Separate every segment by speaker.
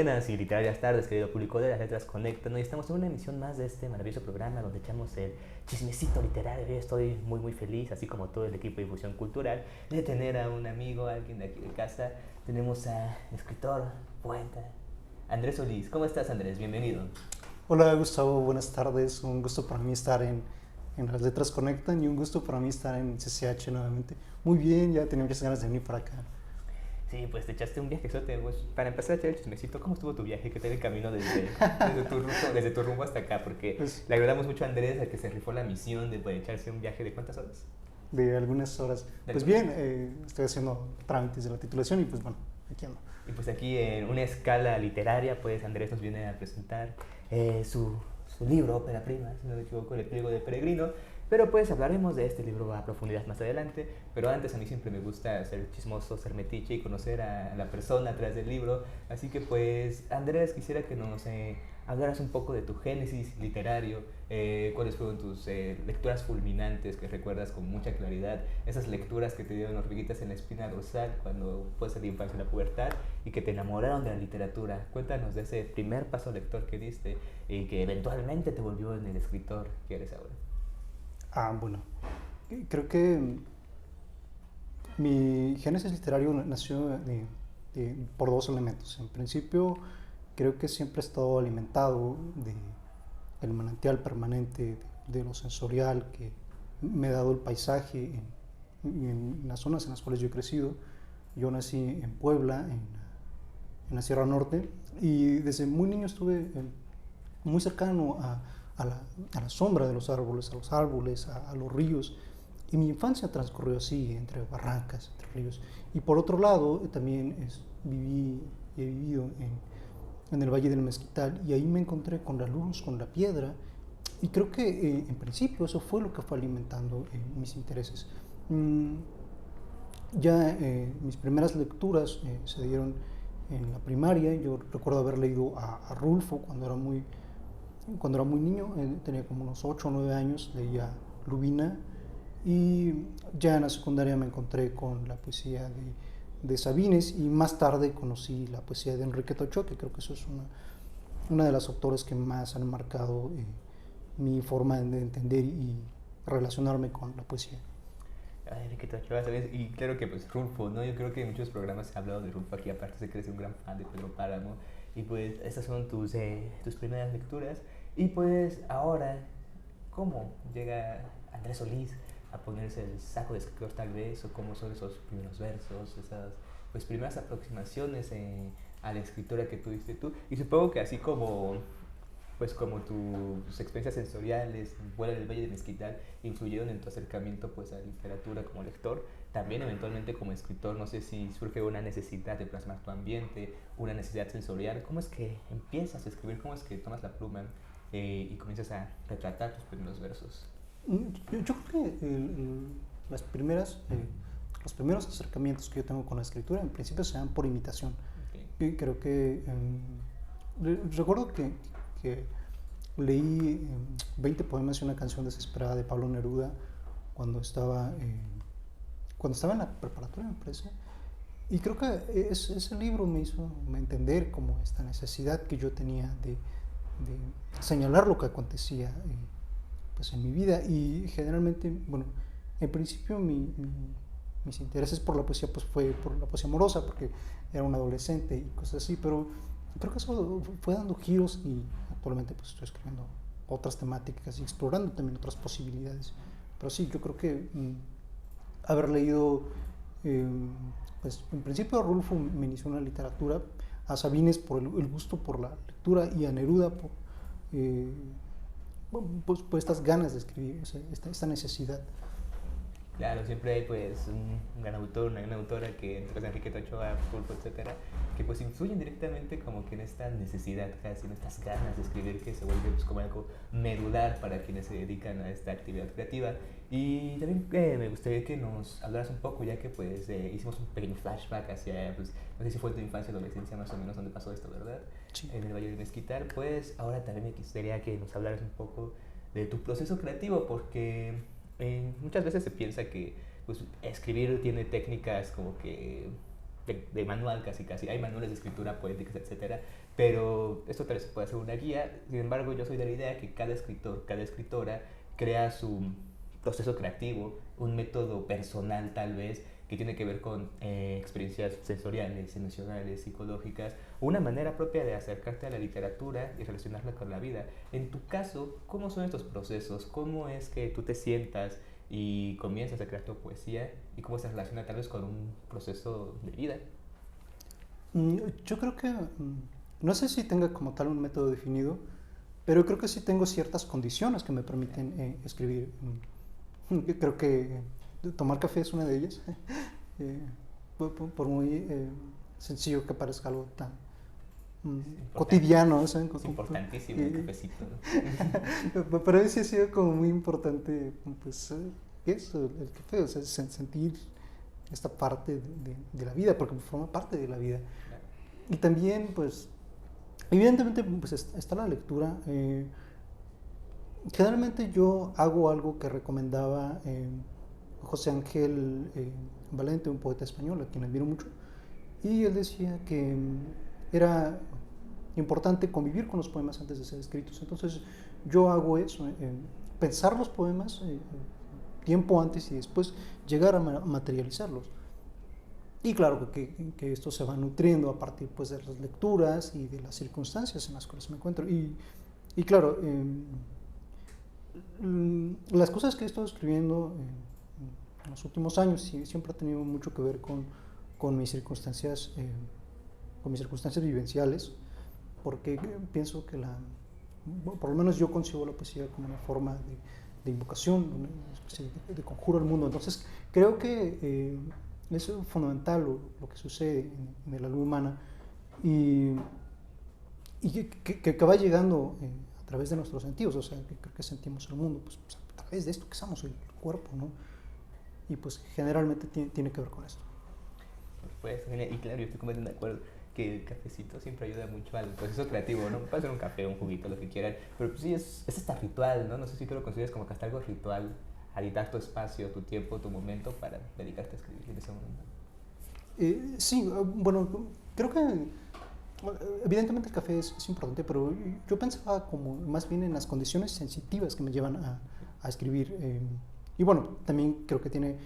Speaker 1: buenas y literarias tardes, querido público de Las Letras Conectan. Hoy estamos en una emisión más de este maravilloso programa donde echamos el chismecito literario. Yo estoy muy feliz, así como todo el equipo de difusión cultural, de tener a un amigo, a alguien de aquí de casa. Tenemos a escritor, poeta, Andrés Solís. ¿Cómo estás, Andrés? Bienvenido.
Speaker 2: Hola Gustavo, buenas tardes. Un gusto para mí estar en Las Letras Conectan y un gusto para mí estar en CCH nuevamente. Muy bien, ya tenía muchas ganas de venir para acá.
Speaker 1: Sí, pues te echaste un viajezote. Pues, para empezar a echar el chismecito, ¿cómo estuvo tu viaje? ¿Qué tal el camino desde tu rumbo hasta acá? Porque
Speaker 2: Pues
Speaker 1: le agradamos mucho a Andrés, a que se rifó la misión de poder echarse un viaje de ¿cuántas horas?
Speaker 2: de algunas horas.
Speaker 1: ¿De
Speaker 2: Pues
Speaker 1: algunas?
Speaker 2: bien, estoy haciendo trámites de la titulación y pues bueno, aquí ando.
Speaker 1: Y pues aquí en una escala literaria, pues Andrés nos viene a presentar su libro, ópera prima, si no me equivoco, El pliego del peregrino. Pero pues hablaremos de este libro a profundidad más adelante. Pero antes a mí siempre me gusta ser chismoso, ser metiche y conocer a la persona atrás del libro. Así que pues Andrés, quisiera que nos hablaras un poco de tu génesis literario, cuáles fueron tus lecturas fulminantes que recuerdas con mucha claridad, esas lecturas que te dieron hormiguitas en la espina dorsal cuando fuiste de infancia en la pubertad y que te enamoraron de la literatura. Cuéntanos de ese primer paso lector que diste y que eventualmente te volvió en el escritor que eres ahora.
Speaker 2: Bueno, creo que mi génesis literario nació por dos elementos. En principio, creo que siempre he estado alimentado del manantial permanente de lo sensorial que me ha dado el paisaje en las zonas en las cuales yo he crecido. Yo nací en Puebla, en la Sierra Norte, y desde muy niño estuve muy cercano a la sombra de los árboles, a los árboles, a los ríos. Y mi infancia transcurrió así, entre barrancas, entre ríos. Y por otro lado, también he vivido en el Valle del Mezquital y ahí me encontré con la luz, con la piedra. Y creo que en principio eso fue lo que fue alimentando mis intereses. Ya mis primeras lecturas se dieron en la primaria. Yo recuerdo haber leído a Rulfo cuando era muy niño, tenía como unos 8 o 9 años, leía Lubina. Y ya en la secundaria me encontré con la poesía de Sabines y más tarde conocí la poesía de Enrique Tocho, que creo que eso es una de las autores que más han marcado mi forma de entender y relacionarme con la poesía.
Speaker 1: Ay, Enrique Ochoa, ¿sabes? Y claro que pues Rulfo, ¿no? Yo creo que en muchos programas se ha hablado de Rulfo aquí, aparte sé que eres un gran fan de Pedro Páramo. Y pues estas son tus primeras lecturas. Y pues ahora, ¿cómo llega Andrés Solís a ponerse el saco de escritor tal vez? ¿O cómo son esos primeros versos, esas pues primeras aproximaciones a la escritura que tuviste tú? Y supongo que así como pues como tus experiencias sensoriales, Vuela del Valle de Mezquital, influyeron en tu acercamiento pues a la literatura como lector, también eventualmente como escritor, no sé si surge una necesidad de plasmar tu ambiente, una necesidad sensorial, ¿cómo es que empiezas a escribir? ¿Cómo es que tomas la pluma y comienzas a retratar tus primeros versos?
Speaker 2: Yo creo que los primeros acercamientos que yo tengo con la escritura en principio se dan por imitación.
Speaker 1: Okay.
Speaker 2: Y creo que recuerdo que leí 20 poemas y una canción desesperada de Pablo Neruda cuando estaba, cuando estaba en la preparatoria, me parece. Y creo que ese libro me hizo entender como esta necesidad que yo tenía de señalar lo que acontecía pues en mi vida. Y generalmente, bueno, en principio mis intereses por la poesía pues fue por la poesía amorosa, porque era un adolescente y cosas así, pero creo que eso fue dando giros y actualmente pues estoy escribiendo otras temáticas y explorando también otras posibilidades. Pero sí, yo creo que haber leído, eh, pues en principio a Rulfo me inició en la literatura, a Sabines por el gusto por la lectura y a Neruda eh, por estas ganas de escribir, o sea, esta necesidad.
Speaker 1: Claro, siempre hay pues un gran autor, una gran autora que, pues Enrique Ochoa, Pulpo, etcétera, que pues influyen directamente como que en esta necesidad, casi en estas ganas de escribir que se vuelve pues como algo medular para quienes se dedican a esta actividad creativa. Y también me gustaría que nos hablaras un poco, ya que pues hicimos un pequeño flashback hacia, pues no sé si fue tu infancia o adolescencia más o menos donde pasó esto, ¿verdad?
Speaker 2: Sí.
Speaker 1: En el Valle de Mezquital, pues ahora también me gustaría que nos hablaras un poco de tu proceso creativo, porque muchas veces se piensa que pues, escribir tiene técnicas como que de manual casi casi. Hay manuales de escritura poéticas, etcétera, pero esto tal vez puede ser una guía. Sin embargo, yo soy de la idea que cada escritor, cada escritora crea su proceso creativo, un método personal tal vez, que tiene que ver con experiencias sensoriales, emocionales, psicológicas, una manera propia de acercarte a la literatura y relacionarla con la vida. En tu caso, ¿cómo son estos procesos? ¿Cómo es que tú te sientas y comienzas a crear tu poesía? ¿Y cómo se relaciona tal vez con un proceso de vida?
Speaker 2: Yo creo que, no sé si tenga como tal un método definido, pero creo que sí tengo ciertas condiciones que me permiten escribir. Creo que tomar café es una de ellas, por muy sencillo que parezca algo tan cotidiano. ¿Saben?
Speaker 1: Es importantísimo el cafecito, ¿no?
Speaker 2: Para mí sí ha sido como muy importante, pues, eso, el café, o sea, sentir esta parte de la vida, porque forma parte de la vida.
Speaker 1: Claro.
Speaker 2: Y también, pues, evidentemente, pues está la lectura. Generalmente yo hago algo que recomendaba José Ángel Valente, un poeta español a quien admiro mucho, y él decía que era importante convivir con los poemas antes de ser escritos. Entonces yo hago eso, pensar los poemas tiempo antes y después llegar a materializarlos. Y claro que esto se va nutriendo a partir, pues, de las lecturas y de las circunstancias en las cuales me encuentro. Y claro, las cosas que he estado escribiendo en los últimos años siempre ha tenido mucho que ver con mis circunstancias vivenciales, porque pienso que por lo menos yo concibo la poesía como una forma de invocación, una especie de conjuro al mundo. Entonces creo que es fundamental lo que sucede en el alma humana y que va llegando a través de nuestros sentidos. O sea, que creo que sentimos el mundo pues, a través de esto que somos, el cuerpo, ¿no? Y pues generalmente tiene que ver con esto.
Speaker 1: Pues, y claro, yo estoy completamente de acuerdo que el cafecito siempre ayuda mucho al proceso creativo, ¿no? Puede ser un café, un juguito, lo que quieran, pero pues sí, es hasta ritual, ¿no? No sé si tú lo consideras como que hasta algo ritual, editar tu espacio, tu tiempo, tu momento para dedicarte a escribir en ese momento.
Speaker 2: Sí, bueno, creo que evidentemente el café es importante, pero yo pensaba como más bien en las condiciones sensitivas que me llevan a escribir. Y bueno, también creo que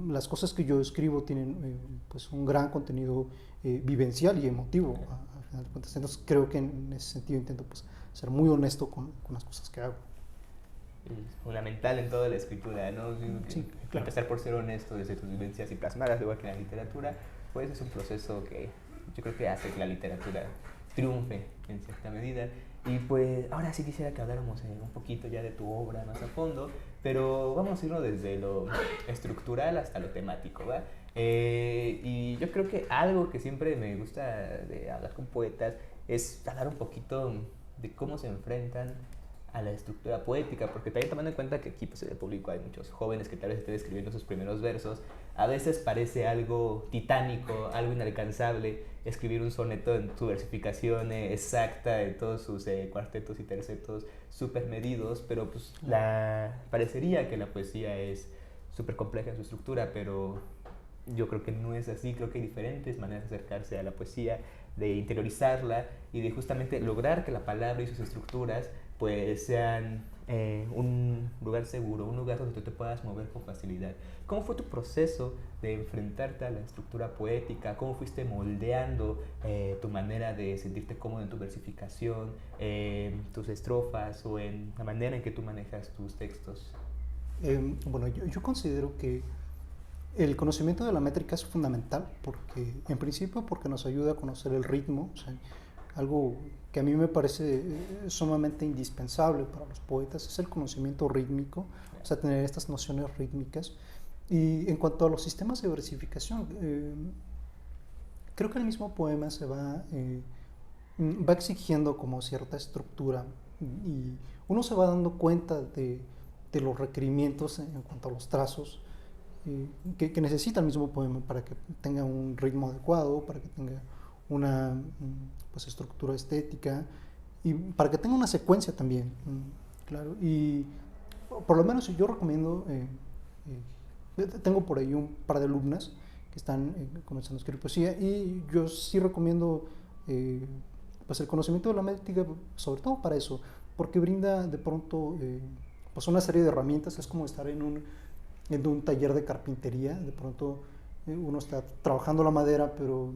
Speaker 2: las cosas que yo escribo tienen pues un gran contenido vivencial y emotivo, al final de cuentas. Entonces creo que en ese sentido intento pues ser muy honesto con las cosas que hago.
Speaker 1: Es fundamental en toda la escritura, ¿no?
Speaker 2: Sí, claro.
Speaker 1: Empezar por ser honesto desde tus vivencias y plasmarlas, igual que en la literatura, pues es un proceso que yo creo que hace que la literatura triunfe en cierta medida. Y pues ahora sí quisiera que habláramos un poquito ya de tu obra más a fondo, pero vamos a irnos desde lo estructural hasta lo temático, ¿va? Y yo creo que algo que siempre me gusta de hablar con poetas es hablar un poquito de cómo se enfrentan a la estructura poética, porque también tomando en cuenta que aquí pues, en el público hay muchos jóvenes que tal vez estén escribiendo sus primeros versos, a veces parece algo titánico, algo inalcanzable, escribir un soneto en su versificación exacta, en todos sus cuartetos y tercetos súper medidos, pero pues parecería que la poesía es súper compleja en su estructura, pero yo creo que no es así. Creo que hay diferentes maneras de acercarse a la poesía, de interiorizarla y de justamente lograr que la palabra y sus estructuras pues sean un lugar seguro, un lugar donde tú te puedas mover con facilidad. ¿Cómo fue tu proceso de enfrentarte a la estructura poética? ¿Cómo fuiste moldeando tu manera de sentirte cómodo en tu versificación, tus estrofas o en la manera en que tú manejas tus textos?
Speaker 2: Bueno, yo considero que el conocimiento de la métrica es fundamental porque, en principio, porque nos ayuda a conocer el ritmo, o sea, algo que a mí me parece sumamente indispensable para los poetas es el conocimiento rítmico, o sea, tener estas nociones rítmicas. Y en cuanto a los sistemas de versificación, creo que el mismo poema va exigiendo como cierta estructura y uno se va dando cuenta de los requerimientos en cuanto a los trazos que necesita el mismo poema para que tenga un ritmo adecuado, para que tenga una pues, estructura estética y para que tenga una secuencia también, claro. Y por lo menos yo recomiendo, tengo por ahí un par de alumnas que están comenzando a escribir poesía. Y yo sí recomiendo pues el conocimiento de la métrica, sobre todo para eso, porque brinda de pronto pues una serie de herramientas. Es como estar en un taller de carpintería. De pronto uno está trabajando la madera, pero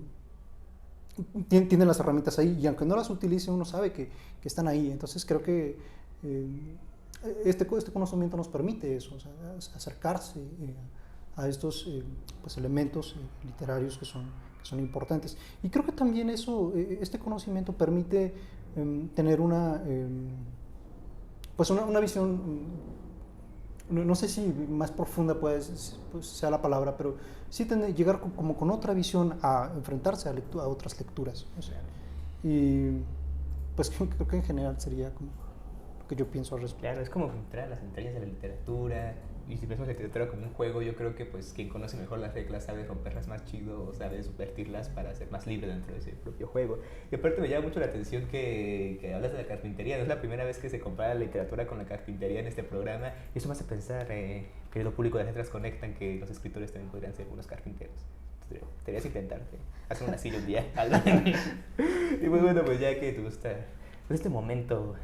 Speaker 2: tiene las herramientas ahí, y aunque no las utilice, uno sabe que están ahí. Entonces creo que este conocimiento nos permite eso, o sea, acercarse a estos pues elementos literarios que son importantes. Y creo que también este conocimiento permite tener pues una visión, no sé si más profunda pues sea la palabra, pero sí llegar como con otra visión a enfrentarse a otras lecturas. O sea, y pues creo que en general sería como lo que yo pienso al respecto.
Speaker 1: Claro, es como entrar a las entrañas de la literatura. Y si vemos la literatura como un juego, yo creo que pues quien conoce mejor las reglas sabe romperlas más chido, o sabe subvertirlas para ser más libre dentro de ese propio juego. Y aparte me llama mucho la atención que hablas de la carpintería. No es la primera vez que se compara la literatura con la carpintería en este programa. Y eso me hace pensar, querido público de Letras Conectan, que los escritores también podrían ser unos carpinteros. Deberías intentarte hacer una silla un día. Y pues bueno, pues ya que te gusta pues este momento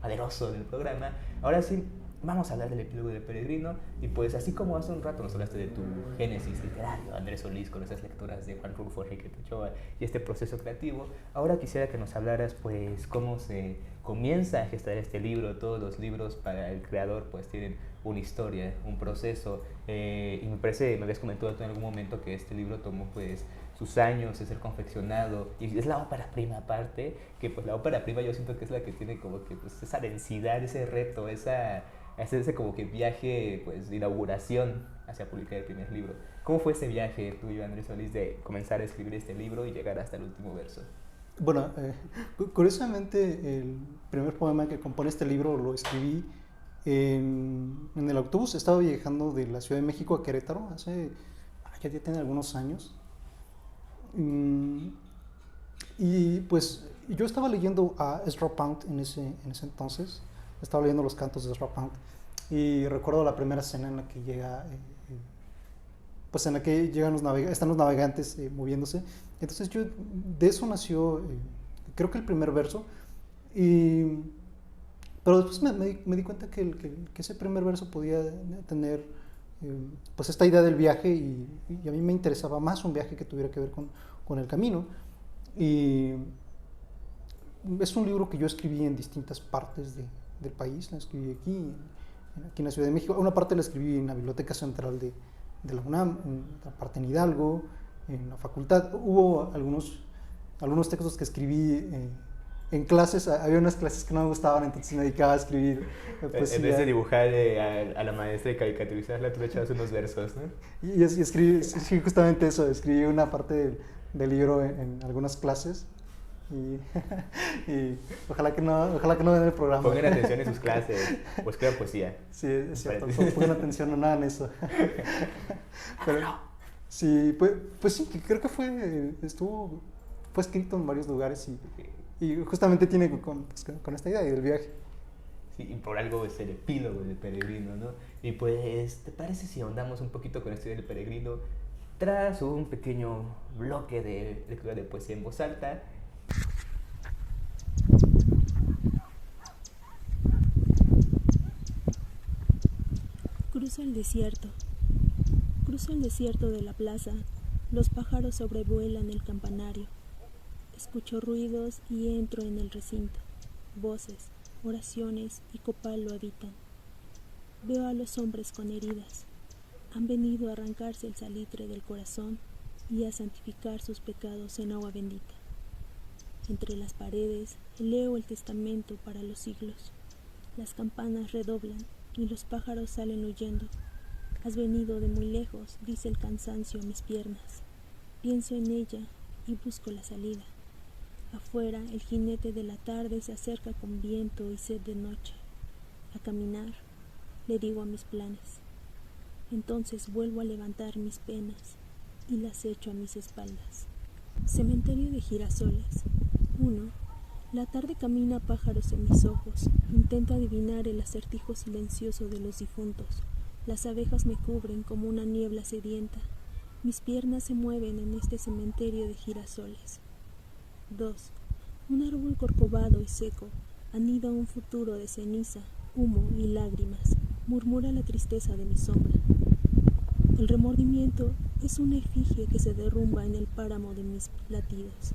Speaker 1: valeroso del programa, ahora sí vamos a hablar del epílogo del peregrino. Y pues así como hace un rato nos hablaste de tu génesis literario, Andrés Solís, con esas lecturas de Juan Rulfo, Enrique Ochoa y este proceso creativo, ahora quisiera que nos hablaras pues cómo se comienza a gestar este libro. Todos los libros para el creador pues tienen una historia, un proceso, y me parece, me habías comentado tú en algún momento que este libro tomó pues sus años de ser confeccionado, y es la ópera prima aparte, que pues la ópera prima yo siento que es la que tiene como que pues esa densidad, ese reto, ese como que viaje pues de inauguración hacia publicar el primer libro. ¿Cómo fue ese viaje tuyo, Andrés Solís, de comenzar a escribir este libro y llegar hasta el último verso?
Speaker 2: Bueno, curiosamente el primer poema que compone este libro lo escribí en el autobús. Estaba viajando de la Ciudad de México a Querétaro ya tiene algunos años. Y pues yo estaba leyendo a Ezra Pound en ese entonces. Estaba leyendo los cantos de Ezra Pound, y recuerdo la primera escena en la que pues en la que llegan están los navegantes moviéndose. Entonces de eso nació, creo que el primer verso. Pero después me di cuenta que ese primer verso podía tener pues esta idea del viaje, y a mí me interesaba más un viaje que tuviera que ver con el camino. Y es un libro que yo escribí en distintas partes del país. La escribí aquí en la Ciudad de México. Una parte la escribí en la Biblioteca Central de la UNAM, otra parte en Hidalgo, en la facultad. Hubo algunos textos que escribí en clases. Había unas clases que no me gustaban, entonces me dedicaba a escribir poesía.
Speaker 1: En vez de dibujar a la maestra y caricaturizarla, tú le echabas unos versos, ¿no?
Speaker 2: Y escribí justamente eso. Escribí una parte del libro en algunas clases. Y ojalá que no den el programa.
Speaker 1: Pongan atención en sus clases o escriban poesía.
Speaker 2: Sí, es cierto, pongan atención, no hagan eso. Pero sí, pues sí, creo que fue escrito en varios lugares, y justamente tiene con esta idea del viaje.
Speaker 1: Sí, y por algo es el epílogo del peregrino, ¿no? Y pues, ¿te parece si ahondamos un poquito con esto del peregrino tras un pequeño bloque de lectura de poesía en voz alta?
Speaker 3: Cruzo el desierto de la plaza. Los pájaros sobrevuelan el campanario. Escucho ruidos y entro en el recinto. Voces, oraciones y copal lo habitan. Veo a los hombres con heridas. Han venido a arrancarse el salitre del corazón y a santificar sus pecados en agua bendita. Entre las paredes leo el testamento para los siglos. Las campanas redoblan y los pájaros salen huyendo. Has venido de muy lejos, dice el cansancio a mis piernas. Pienso en ella y busco la salida. Afuera el jinete de la tarde se acerca con viento y sed de noche. A caminar, le digo a mis planes. Entonces vuelvo a levantar mis penas y las echo a mis espaldas. Cementerio de girasoles. 1. La tarde camina pájaros en mis ojos. Intento adivinar el acertijo silencioso de los difuntos. Las abejas me cubren como una niebla sedienta. Mis piernas se mueven en este cementerio de girasoles. 2. Un árbol corcovado y seco anida un futuro de ceniza, humo y lágrimas, murmura la tristeza de mi sombra. El remordimiento es una efigie que se derrumba en el páramo de mis latidos.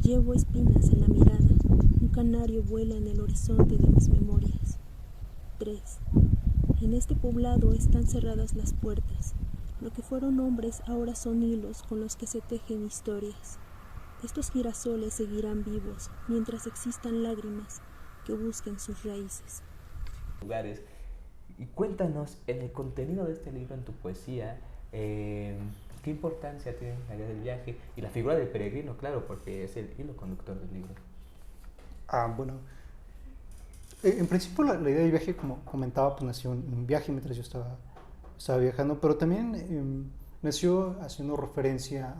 Speaker 3: Llevo espinas en la mirada, un canario vuela en el horizonte de mis memorias. 3. En este poblado están cerradas las puertas. Lo que fueron hombres ahora son hilos con los que se tejen historias. Estos girasoles seguirán vivos mientras existan lágrimas que busquen sus raíces.
Speaker 1: Lugares. Y cuéntanos, en el contenido de este libro, en tu poesía, ¿qué importancia tiene la idea del viaje y la figura del peregrino? Claro, porque es el hilo conductor del libro.
Speaker 2: Bueno, en principio la idea del viaje, como comentaba, pues nació en un viaje mientras yo estaba viajando, pero también nació haciendo referencia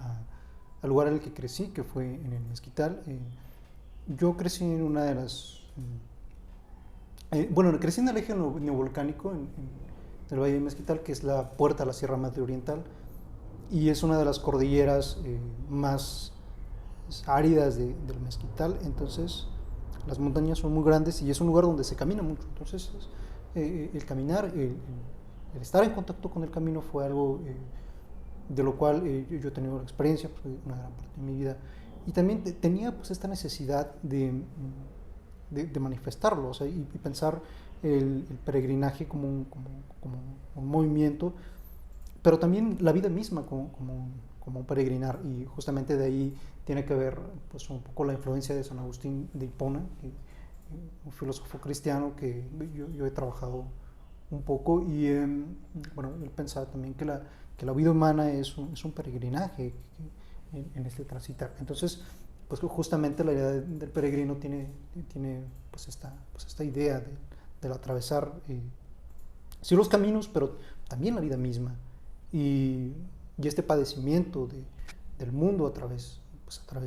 Speaker 2: al lugar en el que crecí, que fue en el Mezquital. Yo crecí en una de las... crecí en el eje neovolcánico, en el Valle del Mezquital, que es la puerta a la Sierra Madre Oriental, y es una de las cordilleras más áridas del Mezquital. Entonces las montañas son muy grandes y es un lugar donde se camina mucho. Entonces el caminar, el estar en contacto con el camino fue algo de lo cual yo he tenido la experiencia, pues, una gran parte de mi vida, y también tenía pues esta necesidad de manifestarlo, o sea, y pensar el peregrinaje como un movimiento, pero también la vida misma como un peregrinar, y justamente de ahí tiene que ver pues un poco la influencia de San Agustín de Hipona, un filósofo cristiano que yo he trabajado un poco, y él pensaba también que la vida humana es un peregrinaje en este transitar. Entonces, pues justamente la idea del peregrino tiene pues esta idea del atravesar sí los caminos, pero también la vida misma, y este padecimiento del mundo a través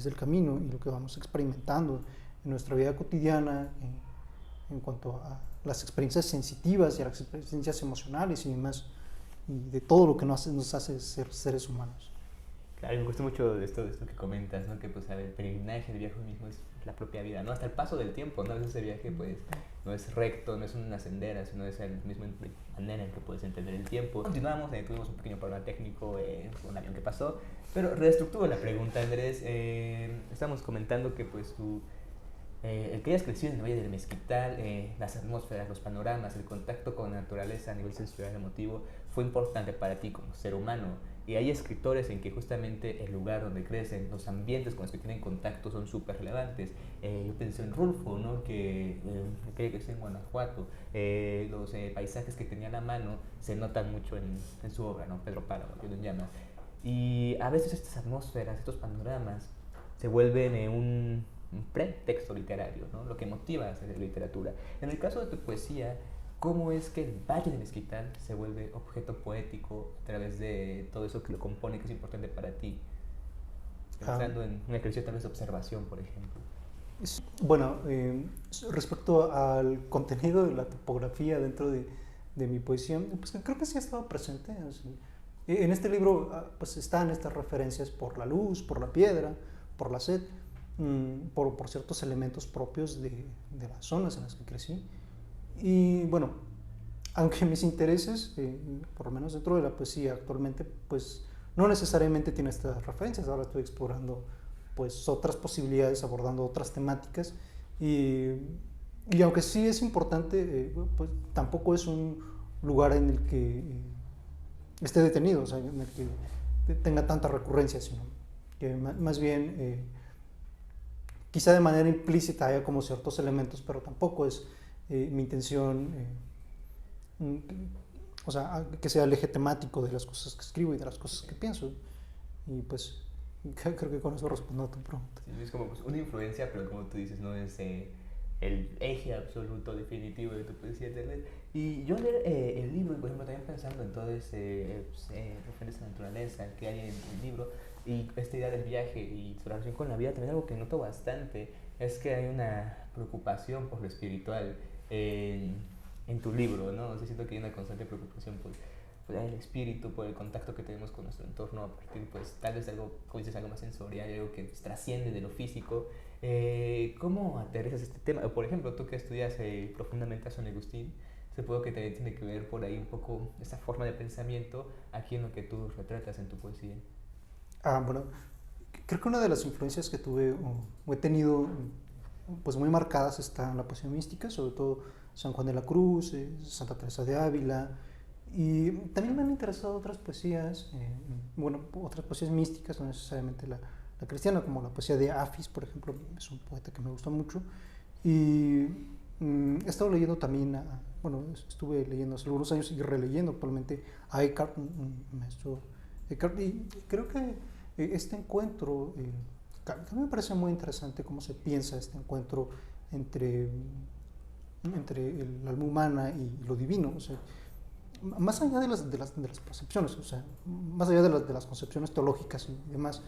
Speaker 2: del camino, y lo que vamos experimentando en nuestra vida cotidiana en cuanto a las experiencias sensitivas y a las experiencias emocionales y demás, y de todo lo que nos hace ser seres humanos.
Speaker 1: Claro, y me gusta mucho esto que comentas, ¿no? Que pues el peregrinaje, el viaje mismo es la propia vida, ¿no? Hasta el paso del tiempo, ¿no? A veces ese viaje pues no es recto, no es una sendera, sino es la misma manera en que puedes entender el tiempo. Continuamos, tuvimos un pequeño problema técnico, un avión que pasó, pero reestructuro la pregunta, Andrés. Estamos comentando que pues tú, el que hayas crecido en el Valle del Mezquital, las atmósferas, los panoramas, el contacto con la naturaleza a nivel sensorial y emotivo fue importante para ti como ser humano. Y hay escritores en que justamente el lugar donde crecen, los ambientes con los que tienen contacto son súper relevantes. Yo pensé en Rulfo, ¿no? que creció en Guanajuato. Los paisajes que tenía a la mano se notan mucho en su obra, ¿no? Pedro Páramo, que lo llama. Y a veces estas atmósferas, estos panoramas, se vuelven un pretexto literario, ¿no? Lo que motiva a hacer literatura. En el caso de tu poesía, ¿cómo es que el Valle de Mezquital se vuelve objeto poético a través de todo eso que lo compone, que es importante para ti? Pensando en un ejercicio tal vez de observación, por ejemplo.
Speaker 2: Respecto al contenido de la topografía dentro de mi poesía, pues creo que sí ha estado presente. En este libro pues están estas referencias por la luz, por la piedra, por la sed, por ciertos elementos propios de las zonas en las que crecí. Y bueno, aunque mis intereses, por lo menos dentro de la poesía actualmente, pues no necesariamente tiene estas referencias. Ahora estoy explorando pues otras posibilidades, abordando otras temáticas, y aunque sí es importante, pues tampoco es un lugar en el que esté detenido, o sea, en el que tenga tanta recurrencia, sino que más bien quizá de manera implícita haya como ciertos elementos, pero tampoco es mi intención, o sea, que sea el eje temático de las cosas que escribo y de las cosas que pienso. Y pues creo que con eso respondo a tu pregunta.
Speaker 1: Sí, es como pues, una influencia, pero como tú dices, no es el eje absoluto, definitivo de tu poesía. Y yo leer el libro, por ejemplo, también pensando en todo ese referencia a la naturaleza que hay en el libro, y esta idea del viaje y su relación con la vida, también algo que noto bastante es que hay una preocupación por lo espiritual en tu libro, ¿no? O sea, siento que hay una constante preocupación pues, el espíritu, por el contacto que tenemos con nuestro entorno, a partir, pues, tal vez algo, como dices, algo más sensorial, algo que pues, trasciende de lo físico. ¿Cómo aterrizas este tema? Por ejemplo, tú que estudias profundamente a San Agustín, supongo que también tiene que ver por ahí un poco esa forma de pensamiento aquí en lo que tú retratas en tu poesía.
Speaker 2: Bueno, creo que una de las influencias que tuve o he tenido pues muy marcadas está en la poesía mística, sobre todo San Juan de la Cruz, Santa Teresa de Ávila, y también me han interesado otras poesías, bueno, otras poesías místicas, no necesariamente la cristiana, como la poesía de Afis, por ejemplo, es un poeta que me gusta mucho, y he estado leyendo también, bueno, estuve leyendo hace algunos años y releyendo actualmente a Eckhart, un maestro Eckhart, y creo que este encuentro, también me parece muy interesante cómo se piensa este encuentro entre el alma humana y lo divino, o sea, más allá de las percepciones, o sea, más allá de las concepciones teológicas y demás,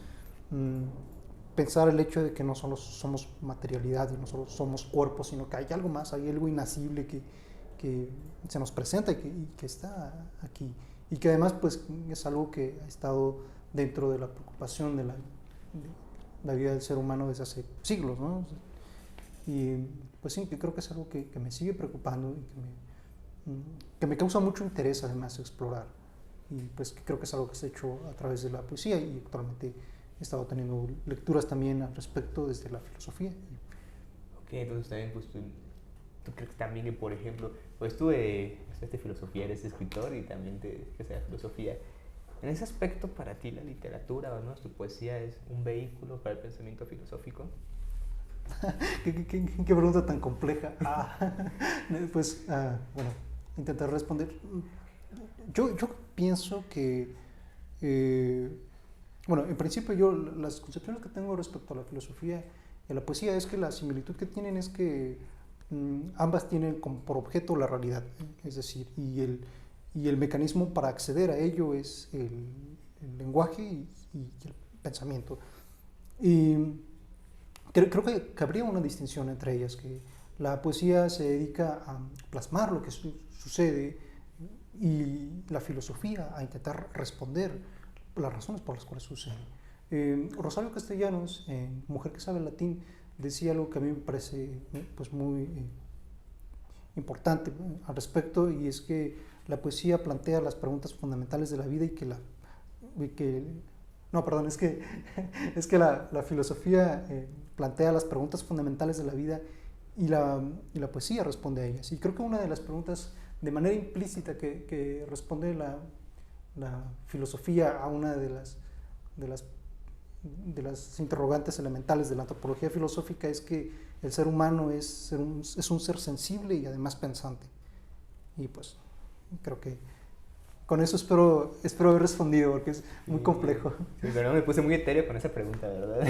Speaker 2: pensar el hecho de que no solo somos materialidad y no solo somos cuerpos, sino que hay algo más, hay algo inacible que se nos presenta y que está aquí, y que además pues es algo que ha estado dentro de la preocupación de la vida del ser humano desde hace siglos, ¿no? Y pues sí, yo creo que es algo que me sigue preocupando y que me causa mucho interés además explorar. Y pues creo que es algo que se ha hecho a través de la poesía y actualmente he estado teniendo lecturas también al respecto desde la filosofía.
Speaker 1: Ok, entonces también pues tú crees también que, por ejemplo, pues tú estudiaste filosofía, eres escritor y también te dedicas a la filosofía. En ese aspecto, para ti la literatura, ¿no? Tu poesía es un vehículo para el pensamiento filosófico.
Speaker 2: ¿Qué pregunta tan compleja? Pues, bueno, intentar responder. Yo pienso que, bueno, en principio yo las concepciones que tengo respecto a la filosofía y a la poesía es que la similitud que tienen es que ambas tienen como por objeto la realidad, es decir, y el mecanismo para acceder a ello es el lenguaje y el pensamiento. Y creo que habría una distinción entre ellas, que la poesía se dedica a plasmar lo que sucede y la filosofía a intentar responder las razones por las cuales sucede. Rosario Castellanos, en Mujer que sabe latín, decía algo que a mí me parece pues muy importante al respecto, y es que la poesía plantea las preguntas fundamentales de la vida es que la filosofía plantea las preguntas fundamentales de la vida y la poesía responde a ellas. Y creo que una de las preguntas de manera implícita que responde la filosofía a una de las interrogantes elementales de la antropología filosófica es que el ser humano es un ser sensible y además pensante. Y pues creo que con eso espero haber respondido, porque es muy complejo.
Speaker 1: Sí, pero no, me puse muy etéreo con esa pregunta, ¿verdad?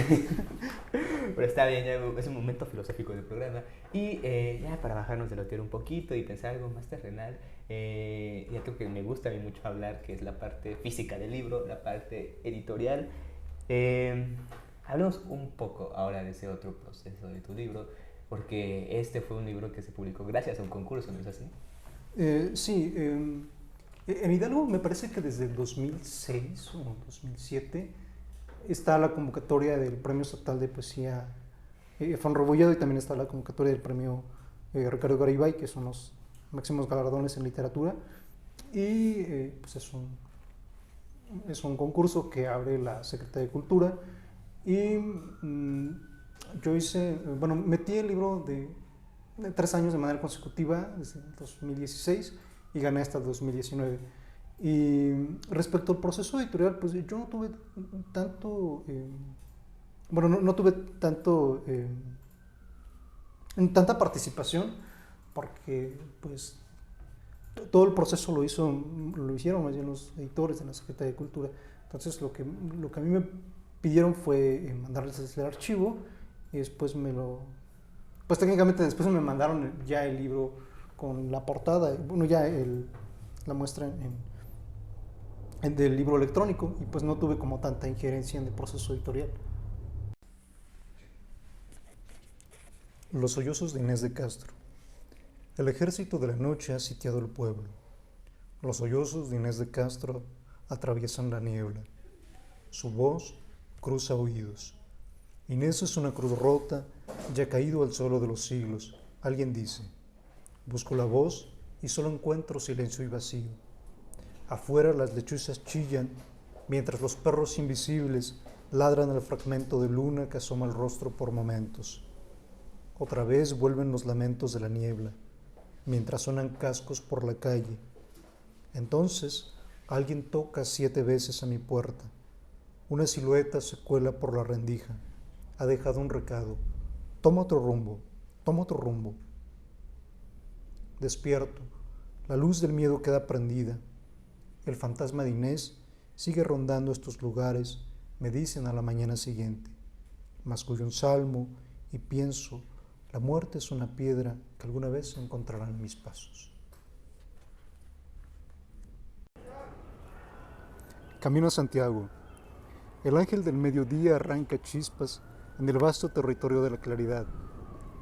Speaker 1: Pero está bien, ya es un momento filosófico del programa. Y ya para bajarnos del hotel un poquito y pensar algo más terrenal, ya creo que me gusta a mí mucho hablar, que es la parte física del libro, la parte editorial. Hablemos un poco ahora de ese otro proceso de tu libro, porque este fue un libro que se publicó gracias a un concurso, ¿no es así?
Speaker 2: Sí, en Hidalgo me parece que desde el 2006 o 2007 está la convocatoria del Premio Estatal de Poesía Efraín Rebolledo, y también está la convocatoria del Premio Ricardo Garibay, que son los máximos galardones en literatura, y pues es un concurso que abre la Secretaría de Cultura, y yo metí el libro de 3 años de manera consecutiva, desde 2016, y gané hasta 2019. Y respecto al proceso editorial, pues yo no tuve tanto, no tuve tanta participación, porque pues todo el proceso lo hicieron más bien los editores de la Secretaría de Cultura. Entonces lo que a mí me pidieron fue mandarles el archivo, y después pues técnicamente después me mandaron ya el libro con la portada, bueno, ya la muestra del libro electrónico, y pues no tuve como tanta injerencia en el proceso editorial. Los sollozos de Inés de Castro. El ejército de la noche ha sitiado el pueblo. Los sollozos de Inés de Castro atraviesan la niebla. Su voz cruza oídos. Inés es una cruz rota, ya caído al suelo de los siglos. Alguien dice, busco la voz y solo encuentro silencio y vacío. Afuera las lechuzas chillan, mientras los perros invisibles ladran el fragmento de luna que asoma el rostro por momentos. Otra vez vuelven los lamentos de la niebla, mientras suenan cascos por la calle. Entonces, alguien toca 7 veces a mi puerta. Una silueta se cuela por la rendija. Ha dejado un recado. Toma otro rumbo, toma otro rumbo. Despierto. La luz del miedo queda prendida. El fantasma de Inés sigue rondando estos lugares, me dicen a la mañana siguiente. Mascullo un salmo y pienso, la muerte es una piedra que alguna vez se encontrará en mis pasos. Camino a Santiago. El ángel del mediodía arranca chispas en el vasto territorio de la claridad.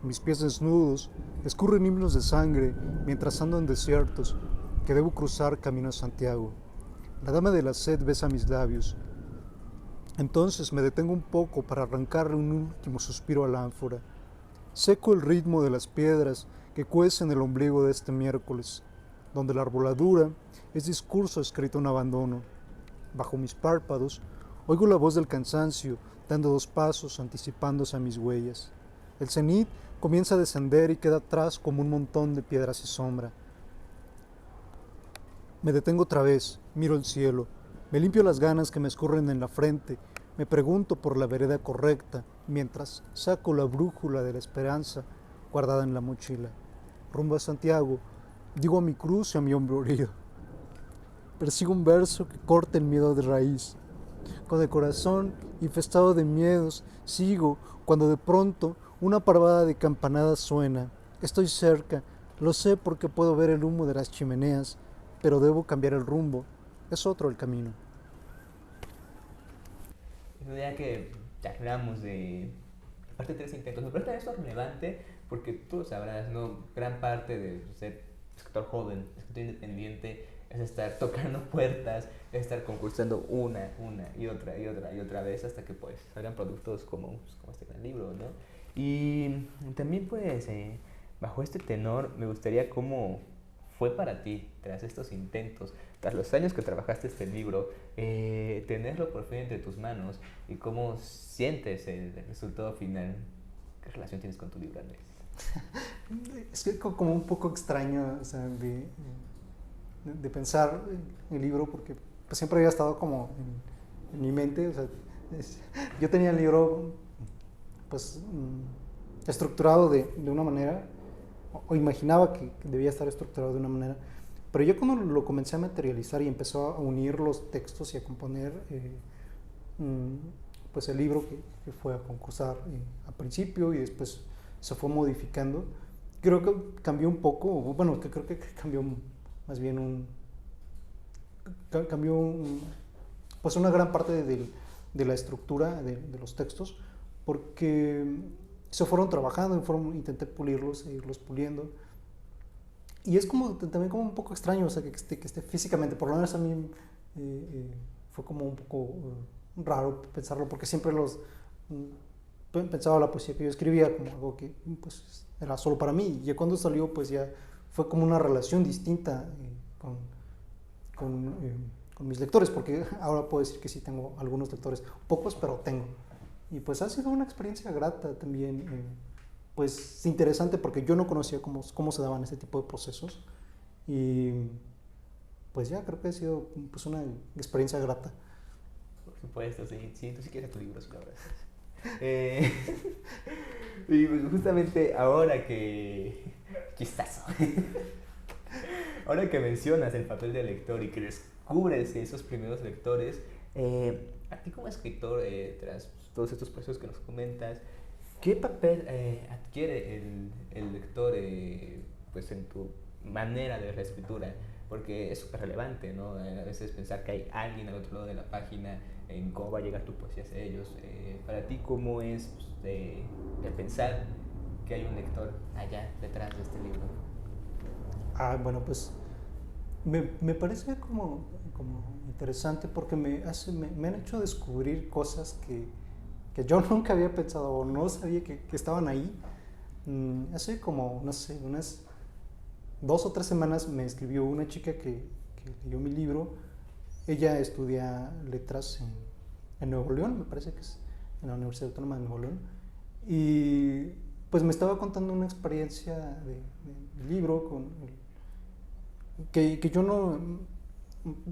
Speaker 2: Mis pies desnudos escurren himnos de sangre mientras ando en desiertos que debo cruzar camino a Santiago. La dama de la sed besa mis labios. Entonces me detengo un poco para arrancarle un último suspiro a la ánfora. Seco el ritmo de las piedras que cuecen el ombligo de este miércoles, donde la arboladura es discurso escrito en abandono. Bajo mis párpados oigo la voz del cansancio dando 2 pasos anticipándose a mis huellas. El cenit comienza a descender y queda atrás como un montón de piedras y sombra. Me detengo otra vez, miro el cielo, me limpio las ganas que me escurren en la frente, me pregunto por la vereda correcta, mientras saco la brújula de la esperanza guardada en la mochila. Rumbo a Santiago, digo a mi cruz y a mi hombro herido. Persigo un verso que corte el miedo de raíz. Con el corazón infestado de miedos, sigo cuando de pronto una parvada de campanadas suena. Estoy cerca, lo sé porque puedo ver el humo de las chimeneas, pero debo cambiar el rumbo. Es otro el camino.
Speaker 1: Ya que ya hablamos de parte de 3 intentos, me parece esto relevante porque tú lo sabrás, ¿no? Gran parte de ser escritor joven, escritor independiente, es estar tocando puertas, es estar concursando una y otra vez hasta que pues salgan productos como este gran libro, ¿no? Y también pues bajo este tenor me gustaría cómo fue para ti tras estos intentos, tras los años que trabajaste este libro, tenerlo por fin entre tus manos y cómo sientes el resultado final. ¿Qué relación tienes con tu libro, Andrés?
Speaker 2: Es que como un poco extraño, o sea, de pensar en el libro, porque pues, siempre había estado como en mi mente. O sea, yo tenía el libro pues estructurado de una manera, o imaginaba que debía estar estructurado de una manera, pero yo cuando lo comencé a materializar y empezó a unir los textos y a componer pues el libro que fue a concursar al principio y después se fue modificando, creo que cambió un poco, bueno, que creo que cambió más bien pues una gran parte de la estructura de los textos, porque se fueron trabajando, intenté pulirlos, irlos puliendo, y es como también como un poco extraño, o sea, que esté físicamente, por lo menos a mí fue como un poco raro pensarlo, porque siempre pensaba la poesía que yo escribía como algo que pues era solo para mí, y ya cuando salió pues ya fue como una relación distinta con mis lectores, porque ahora puedo decir que sí tengo algunos lectores, pocos, pero tengo. Y pues ha sido una experiencia grata también, pues interesante, porque yo no conocía cómo se daban ese tipo de procesos, y pues ya creo que ha sido pues una experiencia grata.
Speaker 1: Por supuesto, sí, tú sí quieres tu libro, la verdad. Y pues justamente ahora que... Chistazo. Ahora que mencionas el papel del lector y que descubres esos primeros lectores, a ti como escritor, tras todos estos procesos que nos comentas, ¿qué papel adquiere el lector pues en tu manera de ver la escritura? Porque es súper relevante, ¿no? A veces pensar que hay alguien al otro lado de la página, en cómo va a llegar tu poesía hacia ellos. Para ti, ¿cómo es el pensar que hay un lector allá detrás de este libro?
Speaker 2: Bueno, pues Me parece como interesante porque me han hecho descubrir cosas que yo nunca había pensado o no sabía que estaban ahí. Hace como, no sé, unas 2 o 3 semanas me escribió una chica que leyó mi libro. Ella estudia letras en Nuevo León, me parece que es en la Universidad Autónoma de Nuevo León. Y pues me estaba contando una experiencia de libro que yo no,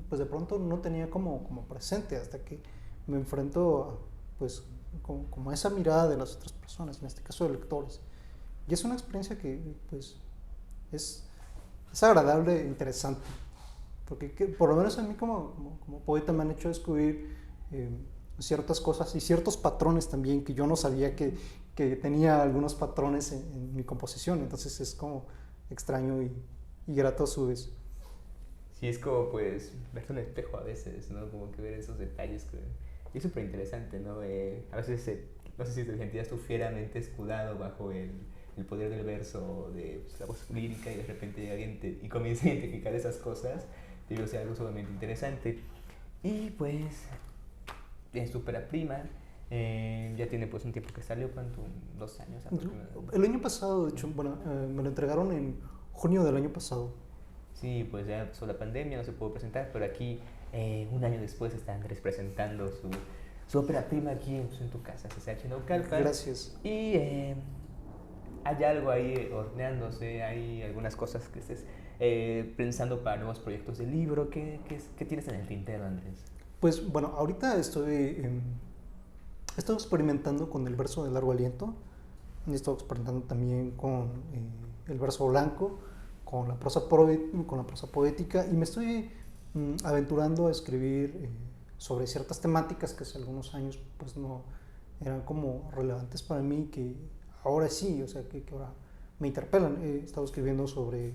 Speaker 2: pues de pronto no tenía como presente hasta que me enfrento pues como a esa mirada de las otras personas, en este caso de lectores. Y es una experiencia que pues es agradable e interesante, porque por lo menos a mí como poeta me han hecho descubrir ciertas cosas y ciertos patrones también que yo no sabía que tenía algunos patrones en mi composición. Entonces es como extraño y grato a su vez.
Speaker 1: Sí, es como pues verte un espejo a veces, ¿no? Como que ver esos detalles que es súper interesante, ¿no? A veces, no sé si te sentías tú fieramente escudado bajo el poder del verso, de pues, la voz lírica, y de repente llega alguien y comienza a identificar esas cosas. Digo, o sea, algo sumamente interesante. Y pues, en su ópera prima, ya tiene pues un tiempo que salió, ¿cuánto? 2 años aproximadamente.
Speaker 2: El año pasado, de hecho, bueno, me lo entregaron en junio del año pasado.
Speaker 1: Sí, pues ya pasó la pandemia, no se pudo presentar, pero aquí, un año después, está Andrés presentando su ópera prima aquí pues, en tu casa, CCH Naucalpan.
Speaker 2: Gracias.
Speaker 1: Y hay algo ahí horneándose, hay algunas cosas que estés pensando para nuevos proyectos de libro. ¿Qué tienes en el tintero, Andrés?
Speaker 2: Pues bueno, ahorita estoy experimentando con el verso de largo aliento, he estado experimentando también con el verso blanco, con la prosa poética, y me estoy aventurando a escribir sobre ciertas temáticas que hace algunos años pues no eran como relevantes para mí, que ahora sí, o sea, que ahora me interpelan. He estado escribiendo sobre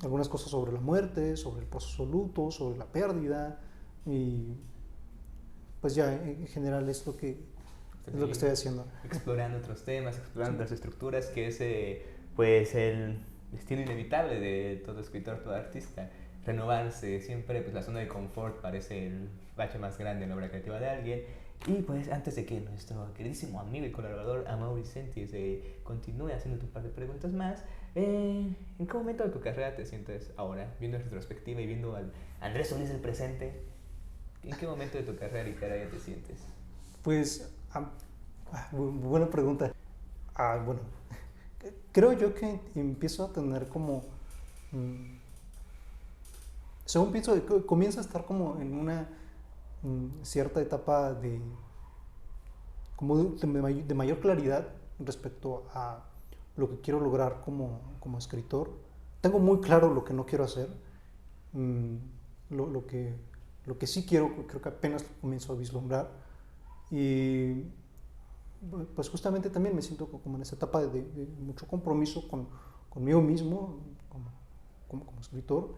Speaker 2: algunas cosas sobre la muerte, sobre el proceso de luto, sobre la pérdida, y pues ya en general es lo que estoy haciendo.
Speaker 1: Explorando otros temas, explorando otras estructuras, que es pues el destino inevitable de todo escritor, todo artista. Renovarse, siempre pues la zona de confort parece el bache más grande en la obra creativa de alguien. Y pues antes de que nuestro queridísimo amigo y colaborador Amaury Sentis continúe haciéndote un par de preguntas más, ¿en qué momento de tu carrera te sientes ahora, viendo en retrospectiva y viendo al Andrés Solís del presente? ¿En qué momento de tu carrera literaria te sientes?
Speaker 2: Pues, buena pregunta. Bueno, creo yo que empiezo a tener como, según pienso, comienzo a estar como en una cierta etapa de mayor claridad respecto a lo que quiero lograr como escritor. Tengo muy claro lo que no quiero hacer. Lo que sí quiero, creo que apenas comienzo a vislumbrar. Y pues justamente también me siento como en esa etapa de mucho compromiso conmigo mismo como escritor,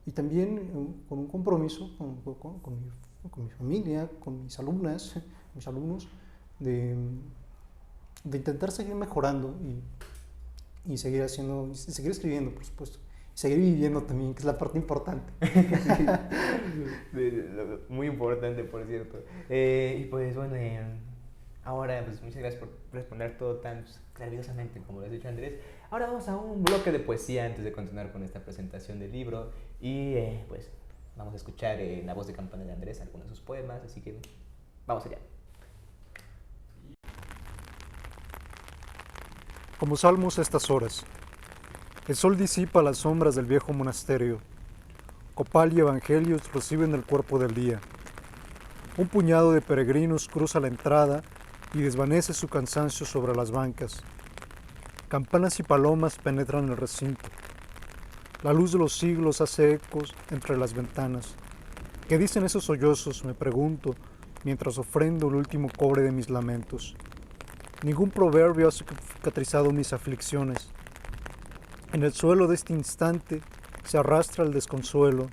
Speaker 2: y también con un compromiso con mi familia, con mis alumnas, mis alumnos, de intentar seguir mejorando y seguir escribiendo, por supuesto. Seguir viviendo también, que es la parte importante.
Speaker 1: Muy importante, por cierto. Y pues bueno, ahora pues muchas gracias por responder todo tan clarividosamente como lo has dicho, Andrés. Ahora vamos a un bloque de poesía antes de continuar con esta presentación del libro. Y pues vamos a escuchar en la voz de campana de Andrés algunos de sus poemas, así que vamos allá.
Speaker 2: Como salmos a estas horas. El sol disipa las sombras del viejo monasterio. Copal y evangelios reciben el cuerpo del día. Un puñado de peregrinos cruza la entrada y desvanece su cansancio sobre las bancas. Campanas y palomas penetran el recinto. La luz de los siglos hace ecos entre las ventanas. ¿Qué dicen esos sollozos?, me pregunto, mientras ofrendo el último cobre de mis lamentos. Ningún proverbio ha cicatrizado mis aflicciones. En el suelo de este instante se arrastra el desconsuelo.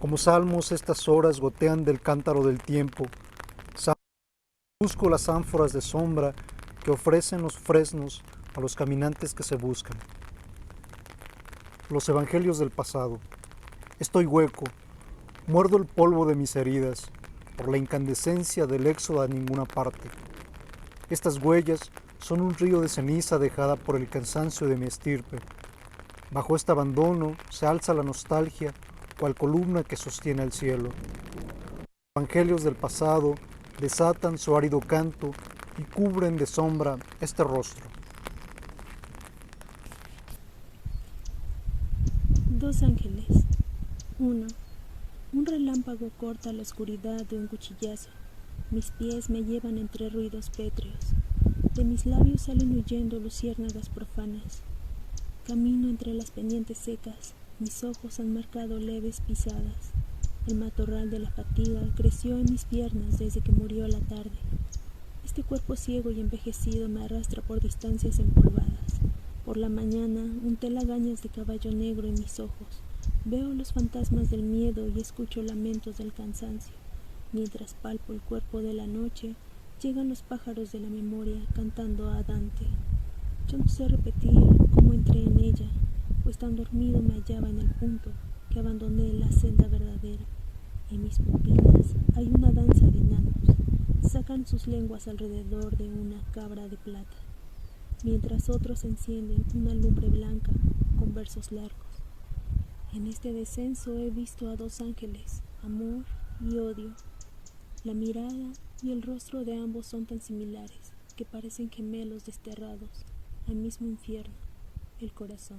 Speaker 2: Como salmos estas horas gotean del cántaro del tiempo. Busco las ánforas de sombra que ofrecen los fresnos a los caminantes que se buscan. Los evangelios del pasado. Estoy hueco, muerdo el polvo de mis heridas, por la incandescencia del éxodo a ninguna parte. Estas huellas son un río de ceniza dejada por el cansancio de mi estirpe. Bajo este abandono se alza la nostalgia, cual columna que sostiene el cielo. Los evangelios del pasado desatan su árido canto y cubren de sombra este rostro.
Speaker 3: Dos ángeles. 1. Un relámpago corta la oscuridad de un cuchillazo. Mis pies me llevan entre ruidos pétreos. De mis labios salen huyendo luciérnagas profanas. Camino entre las pendientes secas. Mis ojos han marcado leves pisadas. El matorral de la fatiga creció en mis piernas desde que murió la tarde. Este cuerpo ciego y envejecido me arrastra por distancias empolvadas. Por la mañana, unté lagañas de caballo negro en mis ojos. Veo los fantasmas del miedo y escucho lamentos del cansancio. Mientras palpo el cuerpo de la noche, llegan los pájaros de la memoria cantando a Dante. Yo no sé repetir cómo entré en ella, pues tan dormido me hallaba en el punto que abandoné la senda verdadera. En mis pupilas hay una danza de enanos. Sacan sus lenguas alrededor de una cabra de plata, mientras otros encienden una lumbre blanca con versos largos. En este descenso he visto a dos ángeles, amor y odio. La mirada y el rostro de ambos son tan similares que parecen gemelos desterrados al mismo infierno, el corazón.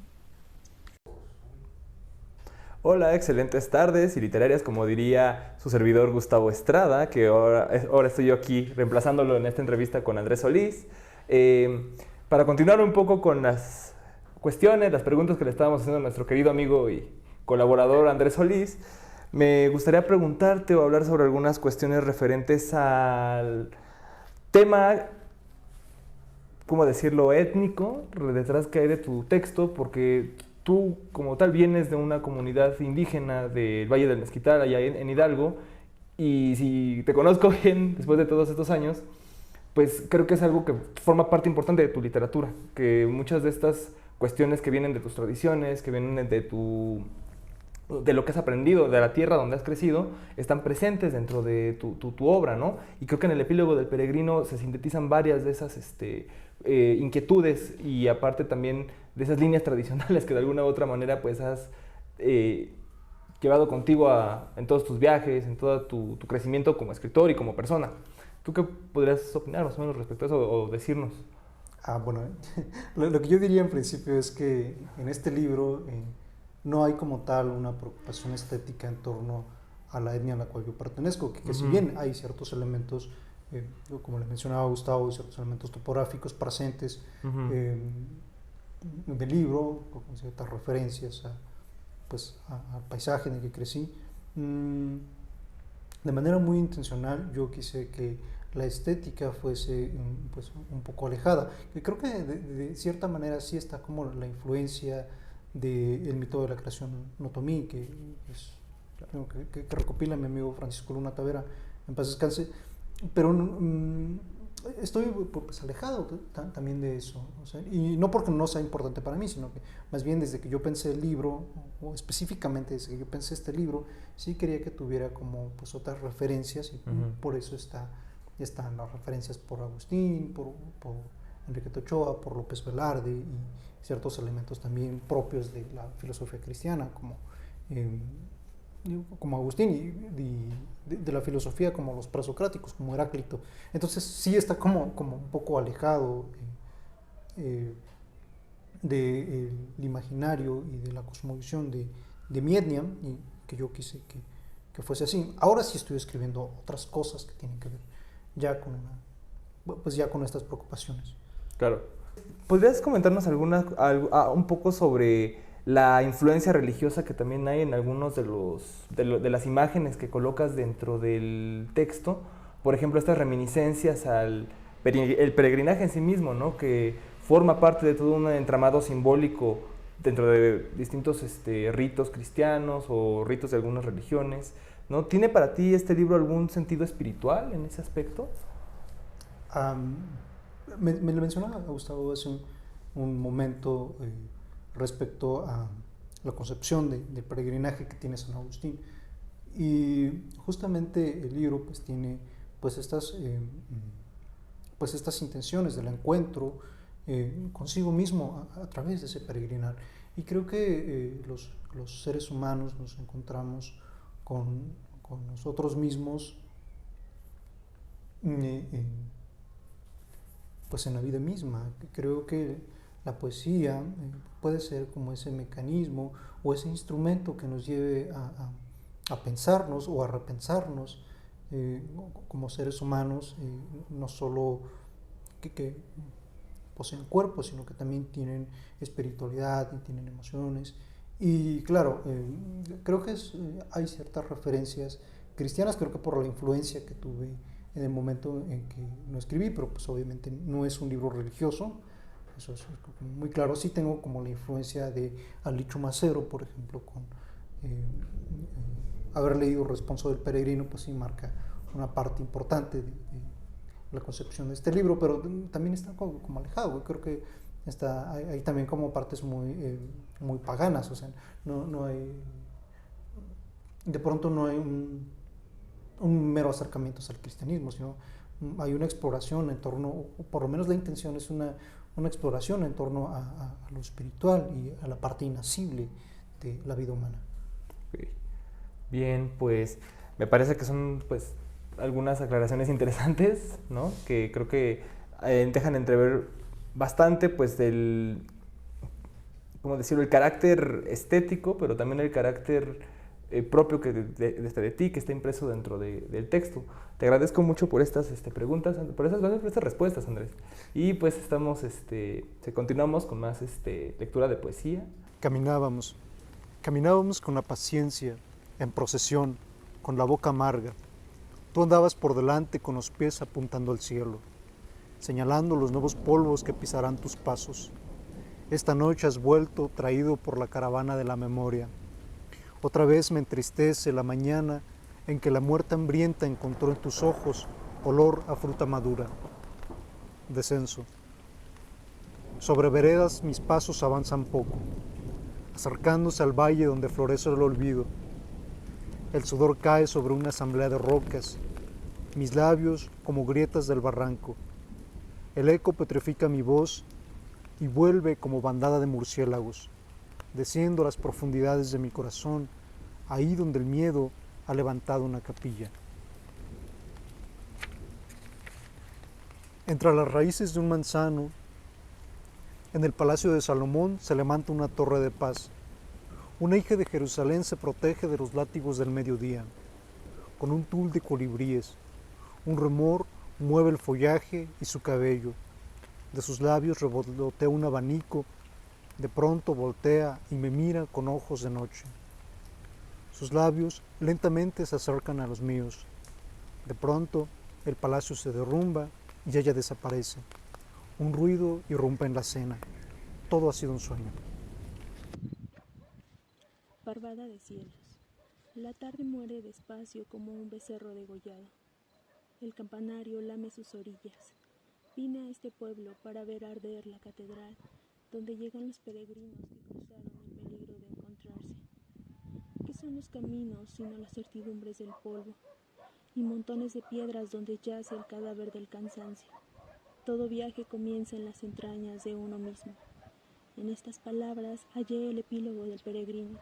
Speaker 1: Hola, excelentes tardes y literarias, como diría su servidor Gustavo Estrada, que ahora estoy yo aquí reemplazándolo en esta entrevista con Andrés Solís. Para continuar un poco con las cuestiones, las preguntas que le estábamos haciendo a nuestro querido amigo y colaborador Andrés Solís, me gustaría preguntarte o hablar sobre algunas cuestiones referentes al tema, ¿cómo decirlo?, étnico detrás que hay de tu texto, porque tú como tal vienes de una comunidad indígena del Valle del Mezquital, allá en Hidalgo, y si te conozco bien después de todos estos años, pues creo que es algo que forma parte importante de tu literatura, que muchas de estas cuestiones que vienen de tus tradiciones, que vienen de lo que has aprendido, de la tierra donde has crecido, están presentes dentro de tu obra, ¿no? Y creo que en el epílogo del peregrino se sintetizan varias de esas inquietudes y aparte también de esas líneas tradicionales que de alguna u otra manera pues has llevado contigo en todos tus viajes, en todo tu crecimiento como escritor y como persona. ¿Tú qué podrías opinar más o menos respecto a eso o decirnos?
Speaker 2: Bueno, lo que yo diría en principio es que en este libro no hay como tal una preocupación estética en torno a la etnia a la cual yo pertenezco, que si bien hay ciertos elementos, como le mencionaba Gustavo, ciertos elementos topográficos presentes del libro, con ciertas referencias al paisaje en el que crecí, de manera muy intencional yo quise que la estética fuese un poco alejada. Y creo que de cierta manera sí está como la influencia del mito de la creación Notomí, que recopila mi amigo Francisco Luna Tavera, en paz descanse, pero estoy pues alejado también de eso, o sea, y no porque no sea importante para mí, sino que más bien desde que yo pensé el libro, o específicamente desde que yo pensé este libro, sí quería que tuviera como pues otras referencias, y por eso están las referencias por Agustín, por Enriqueta Ochoa, por López Velarde, y ciertos elementos también propios de la filosofía cristiana, como Agustín, y de la filosofía como los presocráticos, como Heráclito. Entonces sí está como un poco alejado del imaginario y de la cosmovisión de mi etnia, y que yo quise que fuese así. Ahora sí estoy escribiendo otras cosas que tienen que ver ya con estas preocupaciones.
Speaker 1: Claro. ¿Podrías comentarnos un poco sobre la influencia religiosa que también hay en algunos de las imágenes que colocas dentro del texto? Por ejemplo, estas reminiscencias al el peregrinaje en sí mismo, ¿no? Que forma parte de todo un entramado simbólico dentro de distintos ritos cristianos o ritos de algunas religiones, ¿no? ¿Tiene para ti este libro algún sentido espiritual en ese aspecto? Me
Speaker 2: lo mencionaba Gustavo hace un momento respecto a la concepción de peregrinaje que tiene San Agustín. Y justamente el libro pues tiene pues estas intenciones del encuentro consigo mismo a través de ese peregrinar. Y creo que los seres humanos nos encontramos con nosotros mismos pues en la vida misma. Creo que la poesía puede ser como ese mecanismo o ese instrumento que nos lleve a pensarnos o a repensarnos como seres humanos, no solo que poseen cuerpos, sino que también tienen espiritualidad y tienen emociones. Y claro, creo que hay ciertas referencias cristianas, creo que por la influencia que tuve en el momento en que lo escribí, pero pues obviamente no es un libro religioso, eso es muy claro. Sí tengo como la influencia de Alicho Macero, por ejemplo, con haber leído Responso del Peregrino, pues sí marca una parte importante de la concepción de este libro, pero también está como alejado. Creo que hay también como partes muy paganas, o sea, no hay, de pronto no hay un mero acercamiento al cristianismo, sino hay una exploración en torno, o por lo menos la intención es una exploración en torno a lo espiritual y a la parte inacible de la vida humana.
Speaker 4: Okay. Bien, pues me parece que son pues algunas aclaraciones interesantes, ¿no? Que creo que dejan entrever bastante pues ¿cómo decirlo? El carácter estético, pero también el carácter propio de ti, que está impreso dentro del texto. Te agradezco mucho por estas preguntas, por estas respuestas, Andrés. Y pues continuamos con más lectura de poesía.
Speaker 2: Caminábamos con la paciencia, en procesión, con la boca amarga. Tú andabas por delante con los pies apuntando al cielo, señalando los nuevos polvos que pisarán tus pasos. Esta noche has vuelto traído por la caravana de la memoria. Otra vez me entristece la mañana en que la muerte hambrienta encontró en tus ojos olor a fruta madura. Descenso. Sobre veredas mis pasos avanzan poco, acercándose al valle donde florece el olvido. El sudor cae sobre una asamblea de rocas, mis labios como grietas del barranco. El eco petrifica mi voz y vuelve como bandada de murciélagos, desciendo a las profundidades de mi corazón, ahí donde el miedo ha levantado una capilla. Entre las raíces de un manzano, en el palacio de Salomón se levanta una torre de paz. Una hija de Jerusalén se protege de los látigos del mediodía, con un tul de colibríes. Un rumor mueve el follaje y su cabello. De sus labios revolotea un abanico. De pronto voltea y me mira con ojos de noche. Sus labios lentamente se acercan a los míos. De pronto el palacio se derrumba y ella desaparece. Un ruido irrumpe en la cena. Todo ha sido un sueño.
Speaker 3: Parvada de cielos. La tarde muere despacio como un becerro degollado. El campanario lame sus orillas. Vine a este pueblo para ver arder la catedral, donde llegan los peregrinos que cruzaron el peligro de encontrarse. ¿Qué son los caminos sino las certidumbres del polvo? Y montones de piedras donde yace el cadáver del cansancio. Todo viaje comienza en las entrañas de uno mismo. En estas palabras hallé el epílogo del peregrino,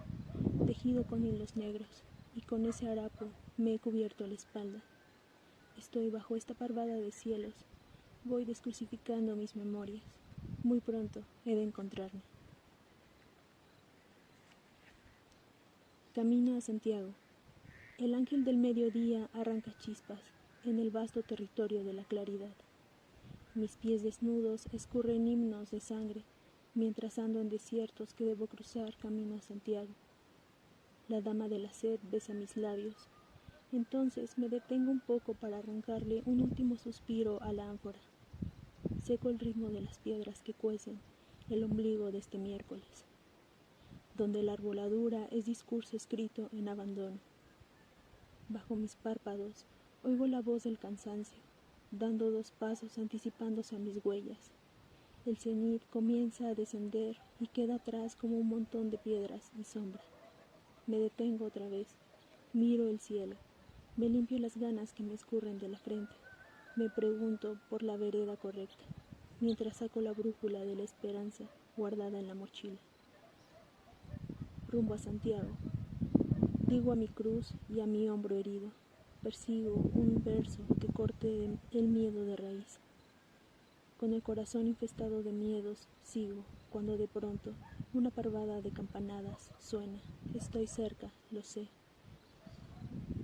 Speaker 3: tejido con hilos negros, y con ese harapo me he cubierto la espalda. Estoy bajo esta parvada de cielos, voy descrucificando mis memorias. Muy pronto he de encontrarme. Camino a Santiago. El ángel del mediodía arranca chispas en el vasto territorio de la claridad. Mis pies desnudos escurren himnos de sangre, mientras ando en desiertos que debo cruzar camino a Santiago. La dama de la sed besa mis labios. Entonces me detengo un poco para arrancarle un último suspiro a la ánfora. Seco el ritmo de las piedras que cuecen el ombligo de este miércoles, donde la arboladura es discurso escrito en abandono. Bajo mis párpados oigo la voz del cansancio, dando 2 pasos anticipándose a mis huellas. El cenit comienza a descender y queda atrás como un montón de piedras y sombra. Me detengo otra vez, miro el cielo, me limpio las ganas que me escurren de la frente, me pregunto por la vereda correcta, mientras saco la brújula de la esperanza guardada en la mochila. Rumbo a Santiago. Digo a mi cruz y a mi hombro herido, persigo un verso que corte el miedo de raíz. Con el corazón infestado de miedos, sigo, cuando de pronto una parvada de campanadas suena. Estoy cerca, lo sé,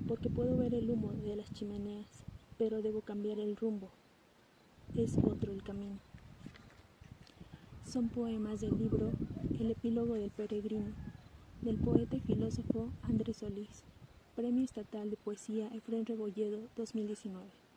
Speaker 3: porque puedo ver el humo de las chimeneas, pero debo cambiar el rumbo. Es otro el camino. Son poemas del libro El epílogo del peregrino, del poeta y filósofo Andrés Solís, Premio Estatal de Poesía Efrén Rebolledo 2019.